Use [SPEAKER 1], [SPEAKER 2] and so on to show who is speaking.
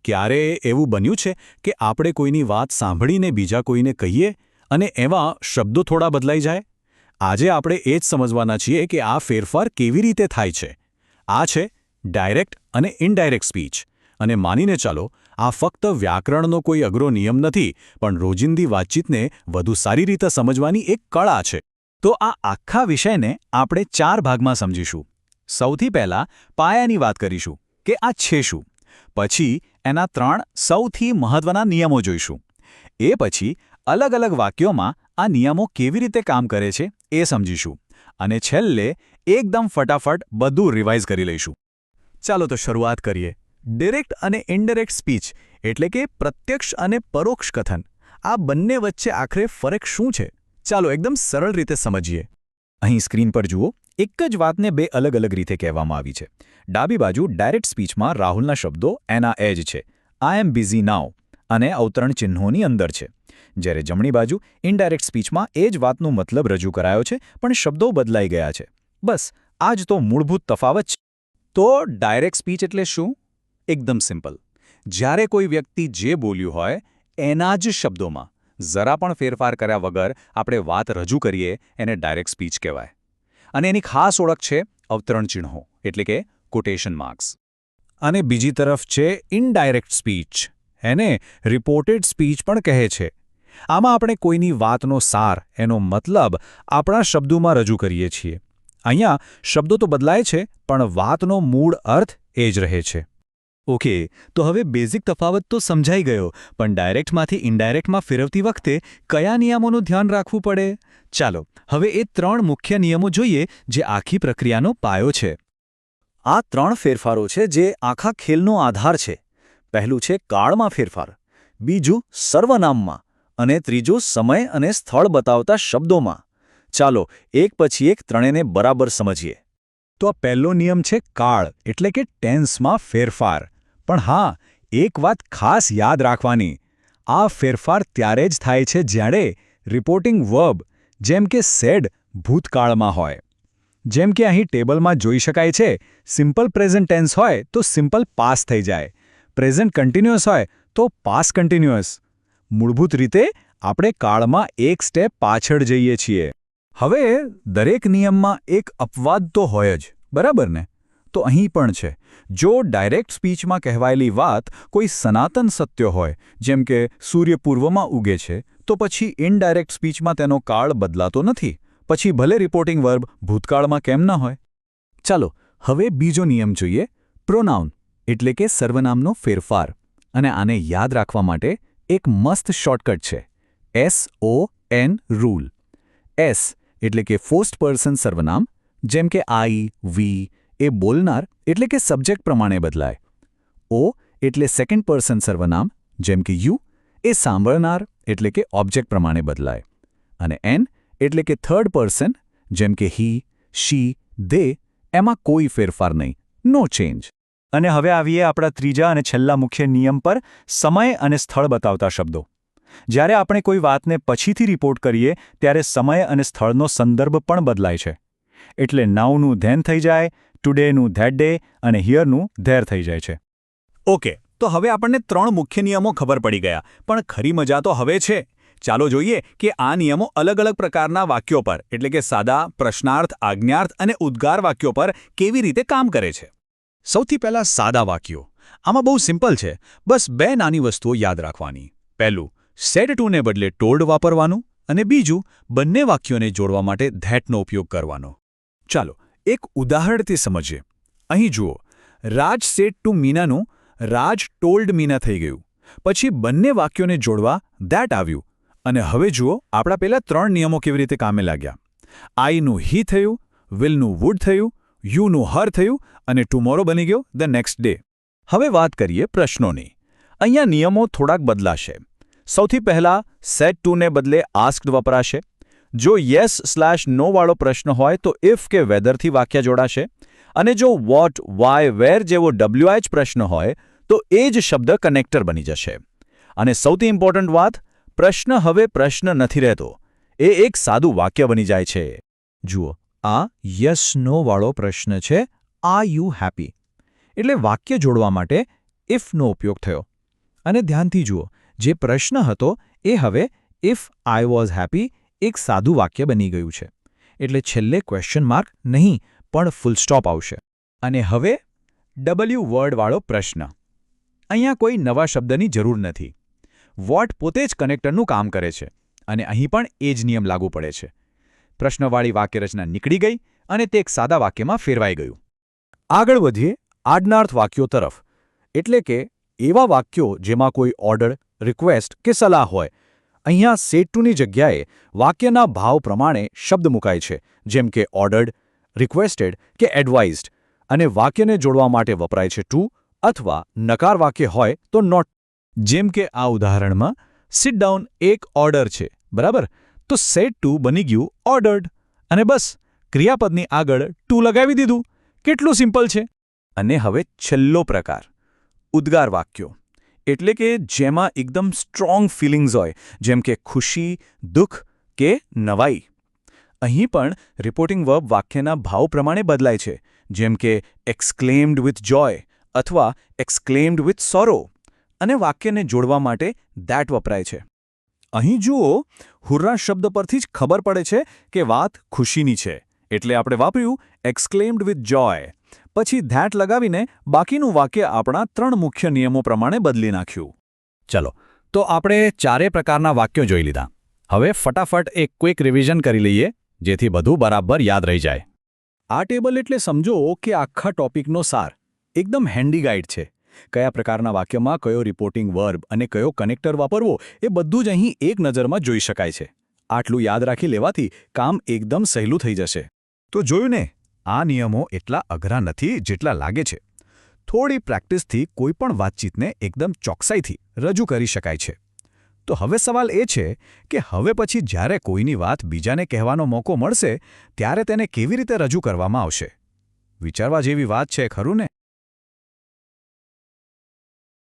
[SPEAKER 1] ક્યારે એવું બન્યું છે કે આપણે કોઈની વાત સાંભળીને બીજા કોઈને કહીએ અને એમાં શબ્દો થોડા બદલાઈ જાય? આજે આપણે એ જ સમજવાના છીએ કે આ ફેરફાર કેવી રીતે થાય છે. આ છે ડાયરેક્ટ અને ઇનડાયરેક્ટ સ્પીચ. અને માનીને ચાલો, આ ફક્ત વ્યાકરણનો કોઈ અઘરો નિયમ નથી, પણ રોજિંદી વાતચીતને વધુ સારી રીતે સમજવાની એક કળા છે. તો આ આખા વિષયને આપણે 4 ભાગમાં સમજીશું. સૌથી પહેલા પાયાની વાત કરીશું કે આ છે શું. પછી એના 3 સૌથી મહત્વના નિયમો જોઈશું. એ પછી અલગ અલગ વાક્યોમાં આ નિયમો કેવી રીતે કામ કરે છે એ સમજીશું. અને છેલ્લે એકદમ ફટાફટ બધું રિવાઇઝ કરી લઈશું. ચાલો તો શરૂઆત કરીએ. ડિરેક્ટ અને ઇનડાયરેક્ટ સ્પીચ એટલે કે પ્રત્યક્ષ અને પરોક્ષ કથન. આ બંને વચ્ચે આખરે ફરક શું છે? ચાલો એકદમ સરળ રીતે સમજીએ. અહીં સ્ક્રીન પર જુઓ, એક જ વાતને 2 અલગ અલગ રીતે કહેવામાં આવી છે. ડાબી બાજુ ડાયરેક્ટ સ્પીચમાં રાહુલના શબ્દો એના એ જ છે, આઈ એમ બિઝી નાઉ, અને અવતરણ ચિહ્નોની અંદર છે. જ્યારે જમણી બાજુ ઇનડાયરેક્ટ સ્પીચમાં એ જ વાતનો મતલબ રજૂ કરાયો છે, પણ શબ્દો બદલાઈ ગયા છે. બસ આ જ તો મૂળભૂત તફાવત છે. તો ડાયરેક્ટ સ્પીચ એટલે શું? એકદમ સિમ્પલ. જ્યારે કોઈ વ્યક્તિ જે બોલ્યું હોય એના જ શબ્દોમાં જરા પણ ફેરફાર કર્યા વગર આપણે વાત રજૂ કરીએ એને ડાયરેક્ટ સ્પીચ કહેવાય. અને એની ખાસ ઓળખ છે અવતરણ ચિહ્નો એટલે કે કોટેશન માર્ક્સ. અને બીજી તરફ છે ઇનડાયરેક્ટ સ્પીચ. એને રિપોર્ટેડ સ્પીચ પણ કહે છે. આમાં આપણે કોઈની વાતનો સાર, એનો મતલબ આપણા શબ્દોમાં રજૂ કરીએ છીએ. અહીંયા શબ્દો તો બદલાય છે, પણ વાતનો મૂળ અર્થ એ જ રહે છે. ઓકે, તો હવે બેઝિક તફાવત તો સમજાઈ ગયો, પણ ડાયરેક્ટમાંથી ઇનડાયરેક્ટમાં ફેરવતી વખતે કયા નિયમોનું ધ્યાન રાખવું પડે? ચાલો હવે એ 3 મુખ્ય નિયમો જોઈએ જે આખી પ્રક્રિયાનો પાયો છે. આ 3 ફેરફારો છે જે આખા ખેલનો આધાર છે. પહેલું છે કાળમાં ફેરફાર, બીજું સર્વનામમાં, અને ત્રીજું સમય અને સ્થળ બતાવતા શબ્દોમાં. ચાલો એક પછી એક ત્રણેયને બરાબર સમજીએ. તો આ પહેલો નિયમ છે કાળ એટલે કે ટેન્સમાં ફેરફાર. પણ હા, એક વાત ખાસ યાદ રાખવાની. આ ફેરફાર ત્યારે જ થાય છે જ્યારે રિપોર્ટિંગ વર્બ જેમ કે સેડ ભૂતકાળમાં હોય. જેમ કે અહીં ટેબલમાં જોઈ શકાય છે, સિમ્પલ પ્રેઝન્ટ ટેન્સ હોય તો સિમ્પલ પાસ થઈ જાય, પ્રેઝન્ટ કન્ટિન્યુઅસ હોય તો પાસ કન્ટિન્યુઅસ. મૂળભૂત રીતે આપણે કાળમાં એક સ્ટેપ પાછળ જઈએ છીએ. હવે દરેક નિયમમાં એક અપવાદ તો હોય જ, બરાબર ને? તો અહીં પણ છે. જો ડાયરેક્ટ સ્પીચમાં કહેવાયેલી વાત કોઈ સનાતન સત્ય હોય, જેમ કે સૂર્ય પૂર્વમાં ઉગે છે, તો પછી ઇનડાયરેક્ટ સ્પીચમાં તેનો કાળ બદલાતો નથી. પછી ભલે રિપોર્ટિંગ વર્બ ભૂતકાળમાં કેમ ન હોય. ચાલો હવે બીજો નિયમ જોઈએ, પ્રોનાઉન એટલે કે સર્વનામનો ફેરફાર. અને આને યાદ રાખવા માટે એક મસ્ત શોર્ટકટ છે, SON રૂલ. S એટલે કે ફર્સ્ટ પર્સન સર્વનામ, જેમ કે આઈ, વી, એ બોલનાર એટલે કે સબ્જેક્ટ પ્રમાણે બદલાય. O એટલે સેકન્ડ પર્સન સર્વનામ, જેમ કે યુ, એ સાંભળનાર એટલે કે ઓબ્જેક્ટ પ્રમાણે બદલાય. અને N એટલે કે થર્ડ પર્સન, જેમ કે હી, શી, દે, એમાં કોઈ ફેરફાર નહીં, નો ચેન્જ. અને હવે આવીએ આપણા ત્રીજા અને છેલ્લા મુખ્ય નિયમ પર, સમય અને સ્થળ બતાવતા શબ્દો. જ્યારે આપણે કોઈ વાતને પછીથી રિપોર્ટ કરીએ ત્યારે સમય અને સ્થળનો સંદર્ભ પણ બદલાય છે. એટલે નાઉનું ધેન થઈ જાય, ટુડેનું ધેટ ડે, અને હિયરનું ધેર થઈ જાય છે. ઓકે, તો હવે આપણને 3 મુખ્ય નિયમો ખબર પડી ગયા, પણ ખરી મજા તો હવે છે. ચાલો જોઈએ કે આ નિયમો અલગ અલગ પ્રકારના વાક્યો પર એટલે કે સાદા, પ્રશ્નાર્થ, આજ્ઞાર્થ અને ઉદ્ગાર વાક્યો પર કેવી રીતે કામ કરે છે. સૌથી પહેલા સાદા વાક્યો. આમાં બહુ સિમ્પલ છે, બસ 2 નાની વસ્તુઓ યાદ રાખવાની. પહેલું, સેડ ટુને બદલે ટોલ્ડ વાપરવાનું, અને બીજું, બંને વાક્યોને જોડવા માટે ધેટનો ઉપયોગ કરવાનો. ચાલો એક ઉદાહરણથી સમજીએ. અહીં જુઓ, રાજ સેડ ટુ મીનાનું રાજ ટોલ્ડ મીના થઈ ગયું. પછી બંને વાક્યોને જોડવા ધેટ આવ્યું. અને હવે જુઓ આપણા પેલા 3 નિયમો કેવી રીતે કામે લાગ્યા. આઈનું હી થયું, વિલનું વુડ થયું, યુનું હર થયું, અને ટુમોરો બની ગયો ધ નેક્સ્ટ ડે. હવે વાત કરીએ પ્રશ્નોની. અહીંયા નિયમો થોડાક બદલાશે. સૌથી પહેલા સેડ ટુને બદલે આસ્ક્ડ વપરાશે. જો યસ/નો વાળો પ્રશ્ન હોય તો ઇફ કે વેધરથી વાક્ય જોડાશે. અને જો વોટ, વાય, વેર જેવો WH પ્રશ્ન હોય તો એ જ શબ્દ કનેક્ટર બની જશે. અને સૌથી ઇમ્પોર્ટન્ટ વાત, પ્રશ્ન હવે પ્રશ્ન નથી રહેતો, એ એક સાદું વાક્ય બની જાય છે. જુઓ, આ યસ/નો વાળો પ્રશ્ન છે, આર યુ હેપી? એટલે વાક્ય જોડવા માટે ઇફનો ઉપયોગ થયો.
[SPEAKER 2] અને ધ્યાનથી જુઓ, જે પ્રશ્ન હતો એ હવે ઇફ આઈ વોઝ હેપી એક સાદું વાક્ય બની ગયું છે. એટલે છેલ્લે ક્વેશ્ચન માર્ક નહીં પણ ફૂલ સ્ટોપ આવશે. અને હવે ડબલ્યુ વર્ડવાળો પ્રશ્ન. અહીંયા કોઈ નવા શબ્દની જરૂર નથી. વોટ પોતે જ કનેક્ટરનું કામ કરે છે અને અહીં પણ એ જ નિયમ લાગુ પડે છે. પ્રશ્નવાળી વાક્યરચના નીકળી ગઈ અને તે એક સાદા વાક્યમાં ફેરવાઈ ગયું.
[SPEAKER 1] આગળ વધીએ આજ્ઞાર્થ વાક્યો તરફ. એટલે કે એવા વાક્યો જેમાં કોઈ ઓર્ડર, રિક્વેસ્ટ કે સલાહ હોય. અહીંયા સેડ ટુની જગ્યાએ વાક્યના ભાવ પ્રમાણે શબ્દ મુકાય છે, જેમ કે ઓર્ડર્ડ, રિક્વેસ્ટેડ કે એડવાઇઝડ, અને વાક્યને જોડવા માટે વપરાય છે ટુ, અથવા નકાર વાક્ય હોય તો નોટ. જેમ કે આ ઉદાહરણમાં સિટ ડાઉન એક ઓર્ડર છે, બરાબર? તો સેડ ટુ બની ગયું ઓર્ડર્ડ, અને બસ ક્રિયાપદની આગળ ટુ લગાવી દીધું. કેટલું સિમ્પલ છે. અને હવે છેલ્લો પ્રકાર, ઉદ્ગાર વાક્યો. એટલે કે જેમાં એકદમ સ્ટ્રોંગ ફિલિંગ્સ હોય, જેમ કે ખુશી, દુઃખ કે નવાઈ. અહીં પણ રિપોર્ટિંગ વર્બ વાક્યના ભાવ પ્રમાણે બદલાય છે, જેમ કે એક્સક્લેમ્ડ વિથ જોય અથવા એક્સક્લેમ્ડ વિથ સોરો, અને વાક્યને જોડવા માટે ધેટ વપરાય છે. અહીં જુઓ, હુર્રા શબ્દ પરથી જ ખબર પડે છે કે વાત ખુશીની છે, એટલે આપણે વાપર્યું એક્સક્લેમ્ડ વિથ જોય. પછી ધેટ લગાવીને બાકીનું વાક્ય આપણા 3 મુખ્ય નિયમો પ્રમાણે બદલી નાખ્યું. ચલો, તો આપણે 4 પ્રકારના વાક્યો જોઈ લીધા. હવે ફટાફટ એક ક્વિક રિવિઝન કરી લઈએ, જેથી બધું બરાબર યાદ રહી જાય. આ ટેબલ એટલે સમજો કે આખા ટોપિકનો સાર. એકદમ હેન્ડી ગાઈડ છે. કયા પ્રકારના વાક્યમાં કયો રિપોર્ટિંગ વર્બ અને કયો કનેક્ટર વાપરવો એ બધું જ અહીં એક નજરમાં જોઈ શકાય છે. આટલું યાદ રાખી લેવાથી કામ એકદમ સહેલું થઈ જશે. તો જોયું ને, આ નિયમો એટલા અઘરા નથી જેટલા લાગે છે. થોડી પ્રેક્ટિસથી કોઈપણ વાતચીતને એકદમ ચોકસાઈથી રજૂ કરી શકાય છે. તો હવે સવાલ એ છે કે હવે પછી જ્યારે કોઈની વાત બીજાને કહેવાનો મોકો મળશે ત્યારે તેને કેવી રીતે રજૂ કરવામાં આવશે? વિચારવા જેવી વાત છે, ખરું ને?